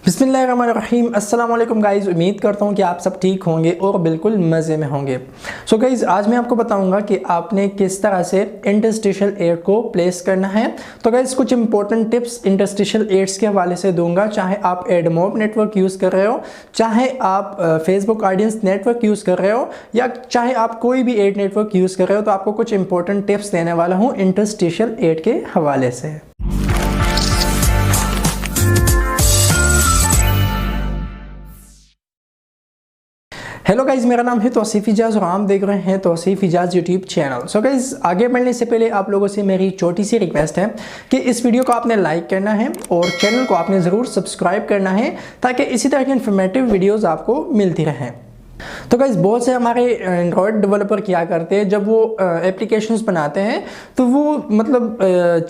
बिस्मिल्लाहिर्रहमानिर्रहीम अस्सलाम वालेकुम गाइज़। उम्मीद करता हूँ कि आप सब ठीक होंगे और बिल्कुल मज़े में होंगे। सो गाइज़, आज मैं आपको बताऊँगा कि आपने किस तरह से इंटरस्टिशियल एड को प्लेस करना है। तो गाइज़, कुछ इंपॉर्टेंट टिप्स इंटरस्टिशियल एड्स के हवाले से दूंगा। चाहे आप एडमोब नेटवर्क यूज़ कर रहे हो, चाहे आप फेसबुक ऑडियंस नेटवर्क यूज़ कर रहे हो, या चाहे आप कोई भी एड नेटवर्क यूज़ कर रहे हो, तो आपको कुछ इंपॉर्टेंट टिप्स देने वाला हूँ इंटरस्टिशियल एड के हवाले से। हेलो गाइज, मेरा नाम है तौसीफ इजाज़ और आप देख रहे हैं Tauseef Ijaz YouTube channel. So guys, आगे बढ़ने से पहले आप लोगों से मेरी छोटी सी रिक्वेस्ट है कि इस वीडियो को आपने लाइक करना है और चैनल को आपने ज़रूर सब्सक्राइब करना है ताकि इसी तरह की इन्फॉर्मेटिव वीडियोज़ आपको मिलती रहें। तो गाइज, बहुत से हमारे एंड्रॉयड डेवलपर क्या करते हैं, जब वो एप्लीकेशंस बनाते हैं तो वो मतलब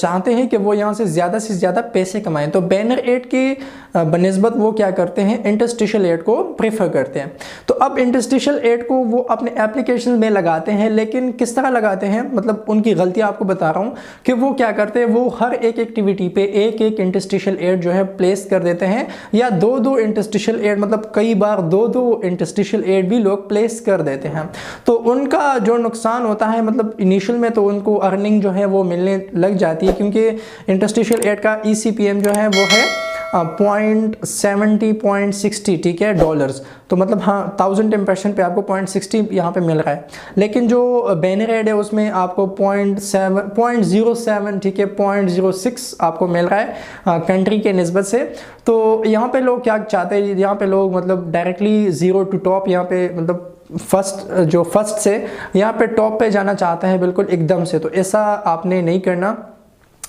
चाहते हैं कि वो यहाँ से ज़्यादा पैसे कमाएं। तो बैनर एड के बनिस्बत वो क्या करते हैं, इंटरस्टिशियल एड को प्रेफर करते हैं। तो अब इंटरस्टिशियल एड को वो अपने एप्लीकेशन में लगाते हैं, लेकिन किस तरह लगाते हैं, मतलब उनकी गलतियाँ आपको बता रहा हूँ कि वो क्या करते हैं, वो हर एक एक्टिविटी पे एक इंटरस्टिशियल एड जो है प्लेस कर देते हैं, या दो इंटरस्टिशियल एड, मतलब कई बार दो इंटरस्टिशियल एड भी लोग प्लेस कर देते हैं। तो उनका जो नुकसान होता है, मतलब इनिशियल में तो उनको अर्निंग जो है वो मिलने लग जाती है, क्योंकि इंटरस्टिशियल एड का ECPM जो है वो है 0.70.60, ठीक है, डॉलर्स। तो मतलब हाँ, 1000 इम्प्रेशन पे आपको 0.60 यहाँ पे मिल रहा है। लेकिन जो बैनर एड है उसमें आपको 0.07, ठीक है, 0.06 आपको मिल रहा है कंट्री के निस्बत से। तो यहाँ पे लोग क्या चाहते हैं, यहाँ पे लोग मतलब डायरेक्टली ज़ीरो टू टॉप, यहाँ पे मतलब फर्स्ट से यहाँ पे टॉप पे जाना चाहते हैं बिल्कुल एकदम से। तो ऐसा आपने नहीं करना।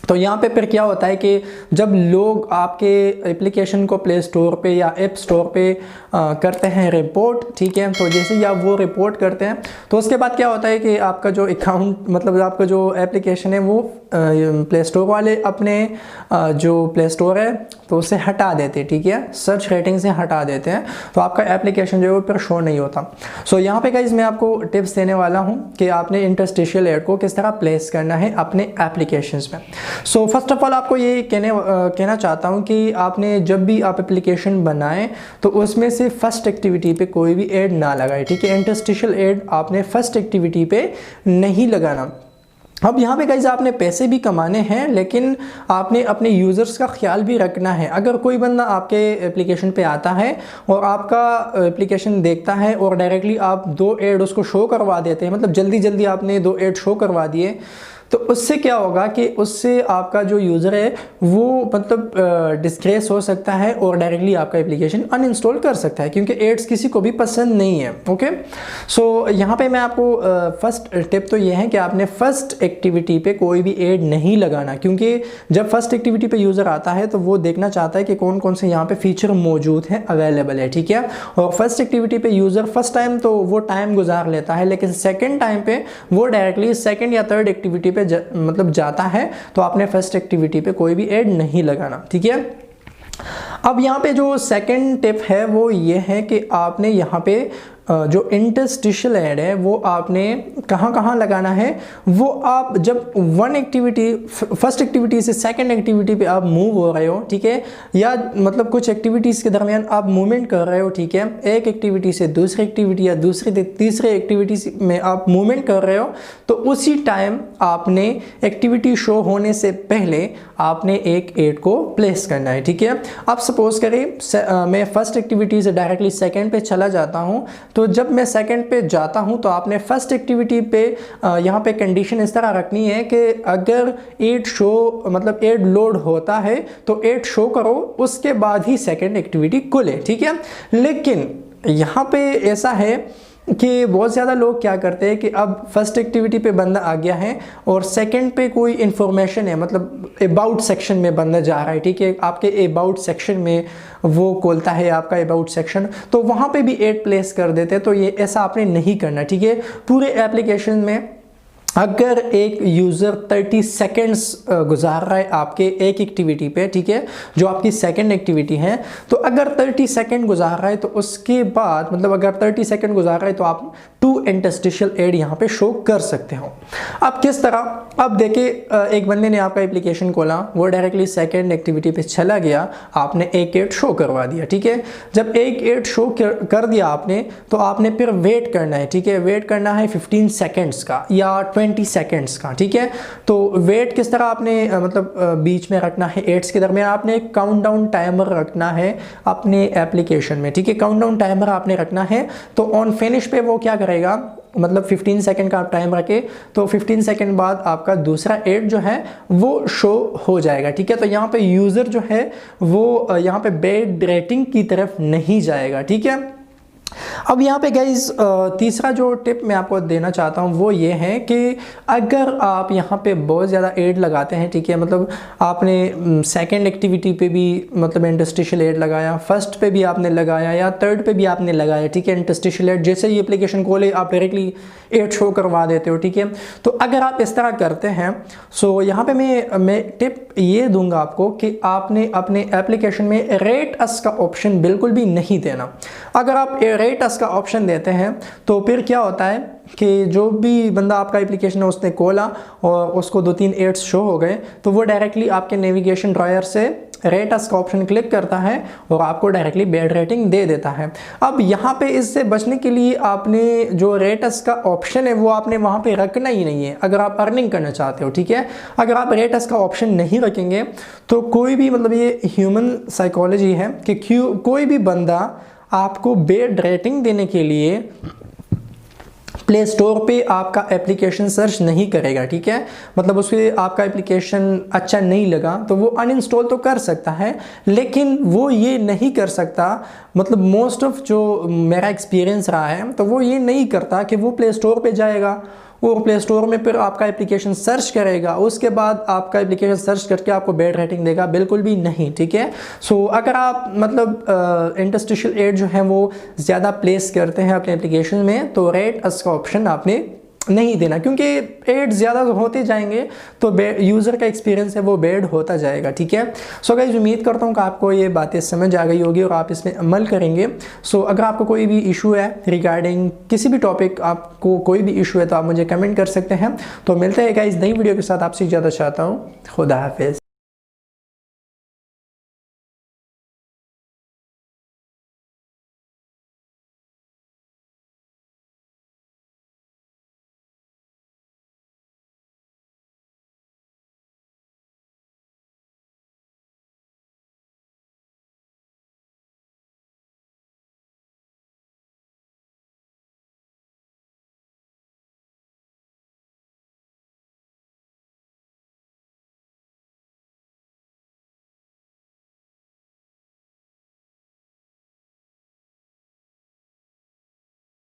तो यहाँ पे फिर क्या होता है कि जब लोग आपके एप्लीकेशन को प्ले स्टोर पे या ऐप स्टोर पे करते हैं रिपोर्ट, ठीक है, तो जैसे ही आप वो रिपोर्ट करते हैं तो उसके बाद क्या होता है कि आपका जो अकाउंट, मतलब आपका जो एप्लीकेशन है वो प्ले स्टोर वाले अपने जो प्ले स्टोर है तो उसे हटा देते हैं, ठीक है, सर्च रेटिंग से हटा देते हैं। तो आपका एप्लीकेशन जो है वो फिर शो नहीं होता। सो यहाँ पे गाइस मैं आपको टिप्स देने वाला हूँ कि आपने इंटरस्टिशियल एड को किस तरह प्लेस करना है अपने एप्लीकेशंस में। सो फर्स्ट ऑफ ऑल आपको ये कहना चाहता हूँ कि आपने जब भी आप एप्लीकेशन बनाएं तो उसमें से फर्स्ट एक्टिविटी पे कोई भी ऐड ना लगाए, ठीक है। इंटरस्टिशियल ऐड आपने फर्स्ट एक्टिविटी पे नहीं लगाना। अब यहाँ पे गाइस आपने पैसे भी कमाने हैं, लेकिन आपने अपने यूज़र्स का ख्याल भी रखना है। अगर कोई बंदा आपके एप्लीकेशन पे आता है और आपका एप्लीकेशन देखता है और डायरेक्टली आप 2 ऐड उसको शो करवा देते हैं, मतलब जल्दी आपने 2 ऐड शो करवा दिए, तो उससे क्या होगा कि उससे आपका जो यूज़र है वो मतलब डिस्ग्रेस हो सकता है और डायरेक्टली आपका एप्लीकेशन अनइंस्टॉल कर सकता है, क्योंकि एड्स किसी को भी पसंद नहीं है। ओके, सो यहाँ पे मैं आपको फर्स्ट टिप तो ये है कि आपने फर्स्ट एक्टिविटी पे कोई भी एड नहीं लगाना, क्योंकि जब फर्स्ट एक्टिविटी पे यूज़र आता है तो वो देखना चाहता है कि कौन कौन से यहाँ पे फीचर मौजूद हैं, अवेलेबल है, ठीक है। और फर्स्ट एक्टिविटी पे यूज़र फर्स्ट टाइम तो वो टाइम गुजार लेता है, लेकिन सेकेंड टाइम पे वो डायरेक्टली सेकेंड या थर्ड एक्टिविटी पे मतलब जाता है। तो आपने फर्स्ट एक्टिविटी पे कोई भी ऐड नहीं लगाना, ठीक है। अब यहाँ पे जो सेकंड टिप है वो ये है कि आपने यहाँ पे जो इंटरस्टिशियल ऐड है वो आपने कहाँ लगाना है, वो आप जब फर्स्ट एक्टिविटी से सेकंड एक्टिविटी पे आप मूव हो रहे हो, ठीक है, या मतलब कुछ एक्टिविटीज़ के दरमियान आप मूवमेंट कर रहे हो, ठीक है, एक एक्टिविटी से दूसरी एक्टिविटी या तीसरे एक्टिविटी में आप मूवमेंट कर रहे हो, तो उसी टाइम आपने एक्टिविटी शो होने से पहले आपने एक ऐड को प्लेस करना है, ठीक है। अब सपोज करें मैं फर्स्ट एक्टिविटी से डायरेक्टली सेकंड पे चला जाता हूँ, तो जब मैं सेकंड पे जाता हूँ तो आपने फर्स्ट एक्टिविटी पे यहाँ पे कंडीशन इस तरह रखनी है कि अगर ऐड शो मतलब ऐड लोड होता है तो ऐड शो करो, उसके बाद ही सेकंड एक्टिविटी खुले, ठीक है। लेकिन यहाँ पे ऐसा है कि बहुत ज़्यादा लोग क्या करते हैं कि अब फर्स्ट एक्टिविटी पे बंदा आ गया है और सेकंड पे कोई इन्फॉर्मेशन है, मतलब अबाउट सेक्शन में बंदा जा रहा है, ठीक है, आपके अबाउट सेक्शन में वो खोलता है आपका अबाउट सेक्शन, तो वहाँ पे भी ऐड प्लेस कर देते हैं। तो ये ऐसा आपने नहीं करना, ठीक है। पूरे एप्लीकेशन में अगर एक यूज़र 30 सेकेंड्स गुजार रहा है आपके एक एक्टिविटी पे, ठीक है, जो आपकी सेकंड एक्टिविटी है, तो अगर 30 सेकेंड गुजार रहा है तो उसके बाद मतलब अगर 30 सेकेंड गुजार रहा है तो आप 2 इंटरस्टिशियल एड यहाँ पे शो कर सकते हो। अब किस तरह, अब देखिए एक बंदे ने आपका एप्लीकेशन खोला, वो डायरेक्टली सेकंड एक्टिविटी पे चला गया, आपने एक एड शो करवा दिया, ठीक है। जब एक एड शो कर दिया आपने, तो आपने फिर वेट करना है, ठीक है, वेट करना है 15 सेकेंड्स का या 20 सेकेंड्स का, ठीक है। तो वेट किस तरह आपने मतलब बीच में रखना है, एड्स के दरमियान आपने एक काउंटडाउन टाइमर रखना है अपने एप्लीकेशन में, ठीक है, काउंटडाउन टाइमर आपने रखना है। तो ऑन फिनिश पे वो क्या करेगा, मतलब 15 सेकेंड का आप टाइम रखे तो 15 सेकेंड बाद आपका दूसरा एड जो है वो शो हो जाएगा, ठीक है। तो यहाँ पे यूज़र जो है वो यहाँ पे बैड रेटिंग की तरफ नहीं जाएगा, ठीक है। अब यहाँ पे गाइज तीसरा जो टिप मैं आपको देना चाहता हूँ वो ये है कि अगर आप यहाँ पे बहुत ज़्यादा एड लगाते हैं, ठीक है, मतलब आपने सेकंड एक्टिविटी पे भी मतलब इंटरस्टिशियल एड लगाया, फर्स्ट पे भी आपने लगाया या थर्ड पे भी आपने लगाया, ठीक है, इंटरस्टिशियल एड, जैसे ही एप्लीकेशन खोले आप डायरेक्टली एड शो करवा देते हो, ठीक है। तो अगर आप इस तरह करते हैं, सो यहाँ पे मैं टिप ये दूंगा आपको कि आपने अपने एप्लीकेशन में रेट अस का ऑप्शन बिल्कुल भी नहीं देना। अगर आप रेट अस का ऑप्शन देते हैं तो फिर क्या होता है कि जो भी बंदा आपका एप्लीकेशन है उसने खोला और उसको 2-3 एड्स शो हो गए, तो वो डायरेक्टली आपके नेविगेशन ड्रॉयर से रेट अस का ऑप्शन क्लिक करता है और आपको डायरेक्टली बैड रेटिंग दे देता है। अब यहाँ पे इससे बचने के लिए आपने जो रेट अस का ऑप्शन है वो आपने वहाँ पे रखना ही नहीं है अगर आप अर्निंग करना चाहते हो, ठीक है। अगर आप रेट अस का ऑप्शन नहीं रखेंगे तो कोई भी मतलब ये ह्यूमन साइकोलॉजी है कि कोई भी बंदा आपको बैड रेटिंग देने के लिए प्ले स्टोर पे आपका एप्लीकेशन सर्च नहीं करेगा, ठीक है। मतलब उसके आपका एप्लीकेशन अच्छा नहीं लगा तो वो अनइंस्टॉल तो कर सकता है, लेकिन वो ये नहीं कर सकता, मतलब मोस्ट ऑफ जो मेरा एक्सपीरियंस रहा है तो वो ये नहीं करता कि वो प्ले स्टोर पे जाएगा, वो प्ले स्टोर में फिर आपका एप्लीकेशन सर्च करेगा, उसके बाद आपका एप्लीकेशन सर्च करके आपको बैड रेटिंग देगा, बिल्कुल भी नहीं, ठीक है। सो अगर आप मतलब इंटरस्टिशियल एड जो है वो ज़्यादा प्लेस करते हैं अपने एप्लीकेशन में तो रेट अस का ऑप्शन आपने नहीं देना, क्योंकि एड ज़्यादा होते जाएंगे तो यूज़र का एक्सपीरियंस है वो बैड होता जाएगा, ठीक है। सो गाइस उम्मीद करता हूँ कि आपको ये बातें समझ आ गई होगी और आप इसमें अमल करेंगे। सो अगर आपको कोई भी इशू है रिगार्डिंग किसी भी टॉपिक, आपको कोई भी इशू है तो आप मुझे कमेंट कर सकते हैं। तो मिलते हैं गाइस नई वीडियो के साथ, आपसे ज़्यादा चाहता हूँ। खुदा हाफिज़।